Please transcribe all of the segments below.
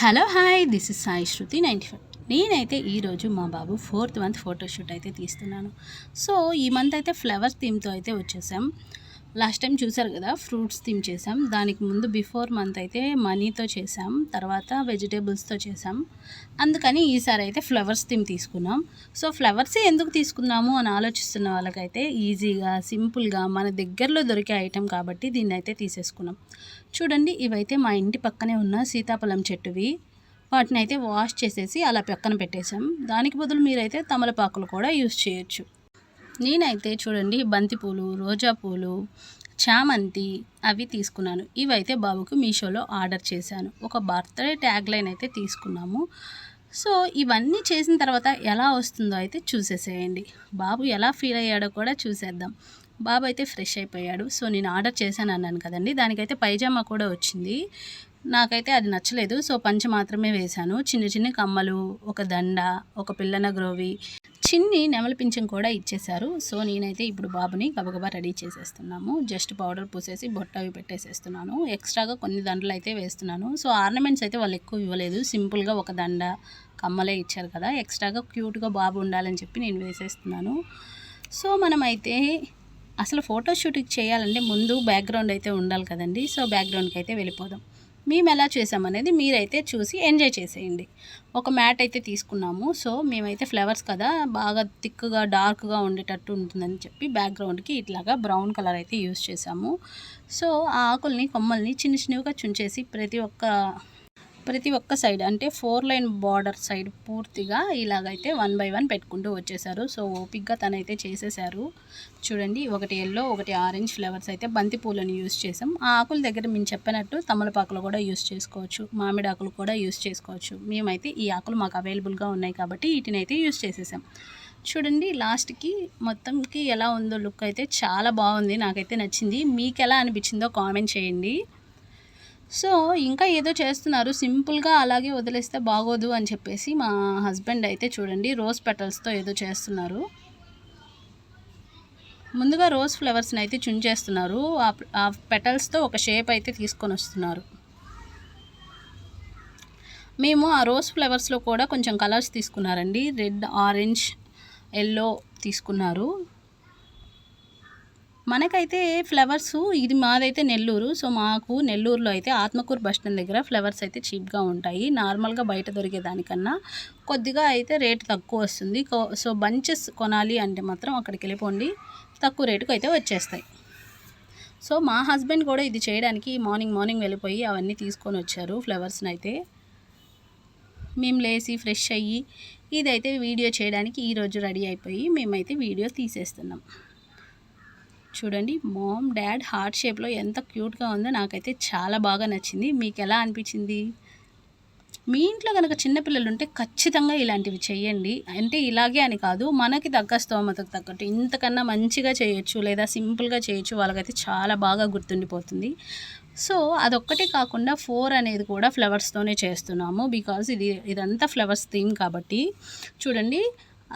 Hello hi this is Sai Shruti 95. నేనైతే ఈరోజు మా బాబు 4th మంత్ ఫోటోషూట్ అయితే తీస్తున్నాను. సో ఈ మంత్ అయితే ఫ్లవర్స్ థీమ్తో అయితే వచ్చేసాం. లాస్ట్ టైం చూసారు కదా, ఫ్రూట్స్ థీమ్ చేసాం. దానికి ముందు బిఫోర్ మంత్ అయితే మనీతో చేసాం, తర్వాత వెజిటేబుల్స్తో చేసాం. అందుకని ఈసారి అయితే ఫ్లవర్స్ థీమ్ తీసుకున్నాం. సో ఫ్లవర్సే ఎందుకు తీసుకున్నాము అని ఆలోచిస్తున్న వాళ్ళకైతే ఈజీగా సింపుల్గా మన దగ్గరలో దొరికే ఐటెం కాబట్టి దీన్ని అయితే తీసేసుకున్నాం. చూడండి, ఇవైతే మా ఇంటి పక్కనే ఉన్న సీతాఫలం చెట్టువి. వాటిని అయితే వాష్ చేసేసి అలా పక్కన పెట్టేశాం. దానికి బదులు మీరైతే తమలపాకులు కూడా యూస్ చేయొచ్చు. నేనైతే చూడండి, బంతిపూలు, రోజా పూలు, చామంతి అవి తీసుకున్నాను. ఇవైతే బాబుకు మీషోలో ఆర్డర్ చేశాను. ఒక బర్త్డే ట్యాగ్ లైన్ అయితే తీసుకున్నాము. సో ఇవన్నీ చేసిన తర్వాత ఎలా వస్తుందో అయితే చూసేసేయండి. బాబు ఎలా ఫీల్ అయ్యాడో కూడా చూసేద్దాం. బాబు అయితే ఫ్రెష్ అయిపోయాడు. సో నేను ఆర్డర్ చేశాను అన్నాను కదండి, దానికైతే పైజామా కూడా వచ్చింది. నాకైతే అది నచ్చలేదు. సో పంచ మాత్రమే వేశాను. చిన్న చిన్న కమ్మలు, ఒక దండ, ఒక పిల్లన గ్రోవి, చిన్ని నెమలి పింఛం కూడా ఇచ్చేశారు. సో నేనైతే ఇప్పుడు బాబుని గబగబా రెడీ చేసేస్తున్నాము. జస్ట్ పౌడర్ పూసేసి బొట్ట అవి పెట్టేసేస్తున్నాను. ఎక్స్ట్రాగా కొన్ని దండలు అయితే వేస్తున్నాను. సో ఆర్నమెంట్స్ అయితే వాళ్ళు ఎక్కువ ఇవ్వలేదు, సింపుల్గా ఒక దండ, కమ్మలే ఇచ్చారు కదా. ఎక్స్ట్రాగా క్యూట్గా బాబు ఉండాలని చెప్పి నేను వేసేస్తున్నాను. సో మనమైతే అసలు ఫోటోషూట్కి చేయాలంటే ముందు బ్యాక్గ్రౌండ్ అయితే ఉండాలి కదండి. సో బ్యాక్గ్రౌండ్కి అయితే వెళ్ళిపోదాం. మేము ఎలా చేసామనేది మీరైతే చూసి ఎంజాయ్ చేసేయండి. ఒక మ్యాట్ అయితే తీసుకున్నాము. సో మేమైతే ఫ్లవర్స్ కదా, బాగా థిక్గా డార్క్గా ఉండేటట్టు ఉంటుందని చెప్పి బ్యాక్గ్రౌండ్కి ఇట్లాగా బ్రౌన్ కలర్ అయితే యూస్ చేసాము. సో ఆ ఆకుల్ని, కొమ్మల్ని చిన్న చిన్నవిగా చుంచేసి ప్రతి ఒక్క సైడ్ అంటే 4 లైన్ బార్డర్ సైడ్ పూర్తిగా ఇలాగైతే 1 by 1 పెట్టుకుంటూ వచ్చేసారు. సో ఓపిక్గా తనైతే చేసేసారు. చూడండి, ఒకటి ఎల్లో, ఒకటి ఆరెంజ్ ఫ్లవర్స్ అయితే బంతి పూలను యూస్ చేసాం. ఆ ఆకుల దగ్గర మేము చెప్పినట్టు తమలపాకులు కూడా యూస్ చేసుకోవచ్చు, మామిడి ఆకులు కూడా యూస్ చేసుకోవచ్చు. మేమైతే ఈ ఆకులు మాకు అవైలబుల్గా ఉన్నాయి కాబట్టి వీటినైతే యూస్ చేసేసాం. చూడండి, లాస్ట్కి మొత్తంకి ఎలా ఉందో లుక్ అయితే చాలా బాగుంది. నాకైతే నచ్చింది. మీకు ఎలా అనిపించిందో కామెంట్ చేయండి. సో ఇంకా ఏదో చేస్తున్నారు, సింపుల్గా అలాగే వదిలేస్తే బాగోదు అని చెప్పేసి మా హస్బెండ్ అయితే చూడండి రోజ్ పెటల్స్తో ఏదో చేస్తున్నారు. ముందుగా రోజ్ ఫ్లవర్స్ని అయితే చుంచేస్తున్నారు. ఆ పెటల్స్తో ఒక షేప్ అయితే తీసుకొని వస్తున్నారు. మేము ఆ రోజ్ ఫ్లవర్స్లో కూడా కొంచెం కలర్స్ తీసుకున్నారండి. రెడ్, ఆరెంజ్, ఎల్లో తీసుకున్నారు. మనకైతే ఫ్లవర్స్, ఇది మాదైతే నెల్లూరు. సో మాకు నెల్లూరులో అయితే ఆత్మకూరు బస్ స్టాండ్ దగ్గర ఫ్లవర్స్ అయితే చీప్గా ఉంటాయి. నార్మల్గా బయట దొరికే దానికన్నా కొద్దిగా అయితే రేటు తక్కువ వస్తుంది. సో బంచెస్ కొనాలి అంటే మాత్రం అక్కడికి వెళ్ళిపోండి, తక్కువ రేటుకు అయితే వచ్చేస్తాయి. సో మా హస్బెండ్ కూడా ఇది చేయడానికి మార్నింగ్ వెళ్ళిపోయి అవన్నీ తీసుకొని వచ్చారు ఫ్లవర్స్ని అయితే. మేము లేచి ఫ్రెష్ అయ్యి ఇదైతే వీడియో చేయడానికి ఈరోజు రెడీ అయిపోయి మేమైతే వీడియో తీసేస్తున్నాం. చూడండి, మామ్ డాడ్ హార్ట్ షేప్లో ఎంత క్యూట్గా ఉందో నాకైతే చాలా బాగా నచ్చింది. మీకు ఎలా అనిపించింది? మీ ఇంట్లో కనుక చిన్నపిల్లలు ఉంటే ఖచ్చితంగా ఇలాంటివి చేయండి. అంటే ఇలాగే అని కాదు, మనకి తగ్గ స్తోమతకు తగ్గట్టు ఇంతకన్నా మంచిగా చేయొచ్చు, లేదా సింపుల్గా చేయొచ్చు. వాళ్ళకైతే చాలా బాగా గుర్తుండిపోతుంది. సో అదొక్కటే కాకుండా 4 అనేది కూడా ఫ్లవర్స్తోనే చేస్తున్నాము. బికాజ్ ఇదంతా ఫ్లవర్స్ థీమ్ కాబట్టి. చూడండి,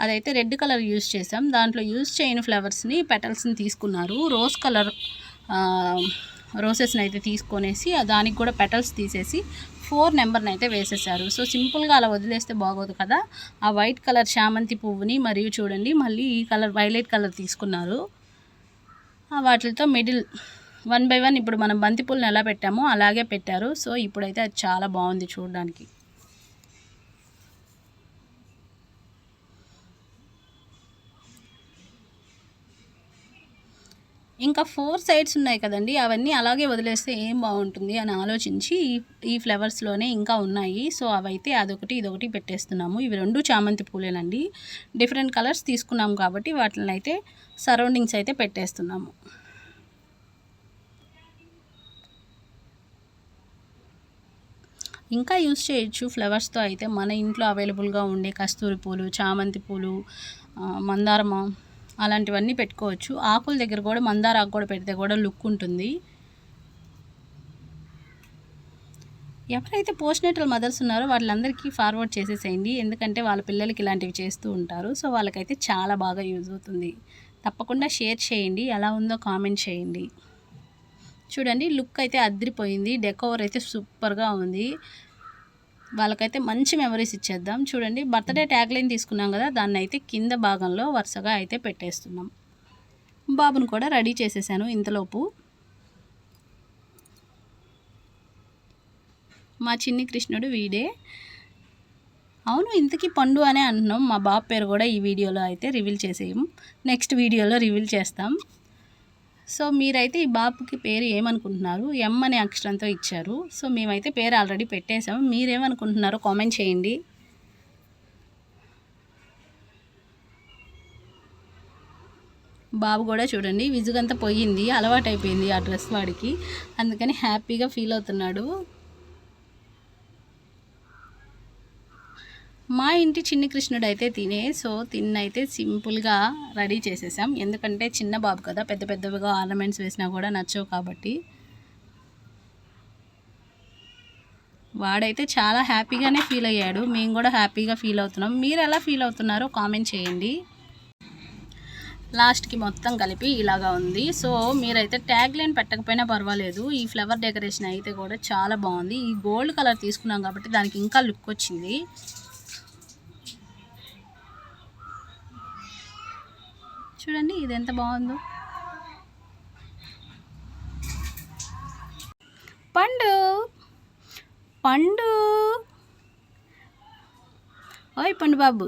అదైతే రెడ్ కలర్ యూస్ చేసాం. దాంట్లో యూస్ చేయని ఫ్లవర్స్ని, పెటల్స్ని తీసుకున్నారు. రోజ్ కలర్ రోసెస్ని అయితే తీసుకొనేసి దానికి కూడా పెటల్స్ తీసేసి 4 నెంబర్ని అయితే వేసేసారు. సో సింపుల్గా అలా వదిలేస్తే బాగోదు కదా. ఆ వైట్ కలర్ చామంతి పువ్వుని, మరియు చూడండి మళ్ళీ ఈ కలర్ వైలెట్ కలర్ తీసుకున్నారు. వాటితో మిడిల్ 1 by 1 ఇప్పుడు మనం బంతిపూలను ఎలా పెట్టామో అలాగే పెట్టారు. సో ఇప్పుడైతే అది చాలా బాగుంది చూడడానికి. ఇంకా 4 సైడ్స్ ఉన్నాయి కదండి, అవన్నీ అలాగే వదిలేస్తే ఏం బాగుంటుంది అని ఆలోచించి ఈ ఫ్లవర్స్లోనే ఇంకా ఉన్నాయి. సో అవైతే అదొకటి ఇదొకటి పెట్టేస్తున్నాము. ఇవి 2 చామంతి పూలేనండి. డిఫరెంట్ కలర్స్ తీసుకున్నాము కాబట్టి వాటిని అయితే సరౌండింగ్స్ అయితే పెట్టేస్తున్నాము. ఇంకా యూస్ చేయొచ్చు ఫ్లవర్స్తో అయితే. మన ఇంట్లో అవైలబుల్గా ఉండే కస్తూరి పూలు, చామంతి పూలు, మందారమ అలాంటివన్నీ పెట్టుకోవచ్చు. ఆకుల దగ్గర కూడా మందార ఆకు కూడా పెడితే కూడా లుక్ ఉంటుంది. ఎవరైతే పోస్ట్నేటల్ మదర్స్ ఉన్నారో వాళ్ళందరికీ ఫార్వర్డ్ చేసేసేయండి, ఎందుకంటే వాళ్ళ పిల్లలకి ఇలాంటివి చేస్తూ ఉంటారు. సో వాళ్ళకైతే చాలా బాగా యూజ్ అవుతుంది. తప్పకుండా షేర్ చేయండి, ఎలా ఉందో కామెంట్ చేయండి. చూడండి, లుక్ అయితే అదిరిపోయింది. డెకోర్ అయితే సూపర్గా ఉంది. వాళ్ళకైతే మంచి మెమరీస్ ఇచ్చేద్దాం. చూడండి బర్త్డే ట్యాగ్లైన్ తీసుకున్నాం కదా, దాన్ని అయితే కింద భాగంలో వరుసగా అయితే పెట్టేస్తున్నాం. బాబును కూడా రెడీ చేసేసాను ఇంతలోపు. మా చిన్ని కృష్ణుడు వీడే. అవును, ఇంతకీ పండు అనే అంటున్నాం. మా బాబు పేరు కూడా ఈ వీడియోలో అయితే రివీల్ చేసేయం, నెక్స్ట్ వీడియోలో రివీల్ చేస్తాం. సో మీరైతే ఈ బాబుకి పేరు ఏమనుకుంటున్నారు? ఎం అనే అక్షరంతో ఇచ్చారు. సో మేమైతే పేరు ఆల్రెడీ పెట్టేసాం. మీరేమనుకుంటున్నారో కామెంట్ చేయండి. బాబు కూడా చూడండి విసుగంతా పోయింది, అలవాటైపోయింది ఆ డ్రెస్ వాడికి, అందుకని హ్యాపీగా ఫీల్ అవుతున్నాడు. మా ఇంటి చిన్ని కృష్ణుడు అయితే తిన్నైతే సింపుల్గా రెడీ చేసేసాం. ఎందుకంటే చిన్న బాబు కదా, పెద్ద పెద్దవిగా ఆర్నమెంట్స్ వేసినా కూడా నచ్చవు కాబట్టి. వాడైతే చాలా హ్యాపీగానే ఫీల్ అయ్యాడు, మేము కూడా హ్యాపీగా ఫీల్ అవుతున్నాం. మీరు ఎలా ఫీల్ అవుతున్నారో కామెంట్ చేయండి. లాస్ట్కి మొత్తం కలిపి ఇలాగా ఉంది. సో మీరైతే ట్యాగ్ లైన్ పెట్టకపోయినా పర్వాలేదు, ఈ ఫ్లవర్ డెకరేషన్ అయితే కూడా చాలా బాగుంది. ఈ గోల్డ్ కలర్ తీసుకున్నాం కాబట్టి దానికి ఇంకా లుక్ వచ్చింది. చూడండి ఇది ఎంత బాగుందో. పండు పండు ఓయ్ పండు బాబు,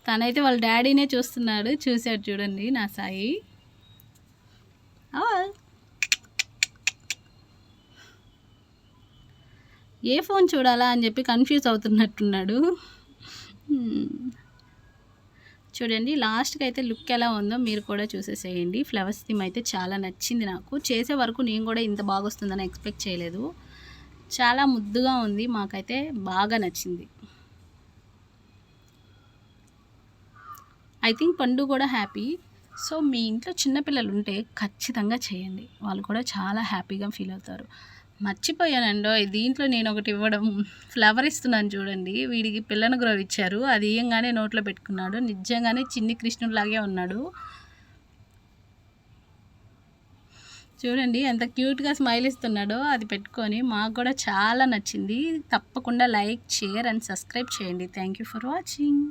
తనైతే వాళ్ళ డాడీనే చూస్తున్నాడు. చూశాడు చూడండి నా సాయి. ఏ ఫోన్ చూడాలా అని చెప్పి కన్ఫ్యూజ్ అవుతున్నట్టున్నాడు. చూడండి లాస్ట్కి అయితే లుక్ ఎలా ఉందో మీరు కూడా చూసేసేయండి. ఫ్లవర్స్ థీమ్ అయితే చాలా నచ్చింది నాకు. చేసే వరకు నేను కూడా ఇంత బాగా వస్తుందని ఎక్స్పెక్ట్ చేయలేదు. చాలా ముద్దుగా ఉంది, మాకైతే బాగా నచ్చింది. ఐ థింక్ పండు కూడా హ్యాపీ. సో మీ ఇంట్లో చిన్నపిల్లలు ఉంటే ఖచ్చితంగా చేయండి, వాళ్ళు కూడా చాలా హ్యాపీగా ఫీల్ అవుతారు. మర్చిపోయానండో దీంట్లో నేను ఒకటి ఇవ్వడం, ఫ్లవర్ ఇస్తున్నాను చూడండి. వీడికి పిల్లను గ్రోవ్ ఇచ్చారు, అది ఇయ్యంగానే నోట్లో పెట్టుకున్నాడు. నిజంగానే చిన్ని కృష్ణుడిలాగే ఉన్నాడు. చూడండి ఎంత క్యూట్గా స్మైల్ ఇస్తున్నాడో అది పెట్టుకొని. మాకు కూడా చాలా నచ్చింది. తప్పకుండా లైక్, షేర్ అండ్ సబ్స్క్రైబ్ చేయండి. Thank you for watching.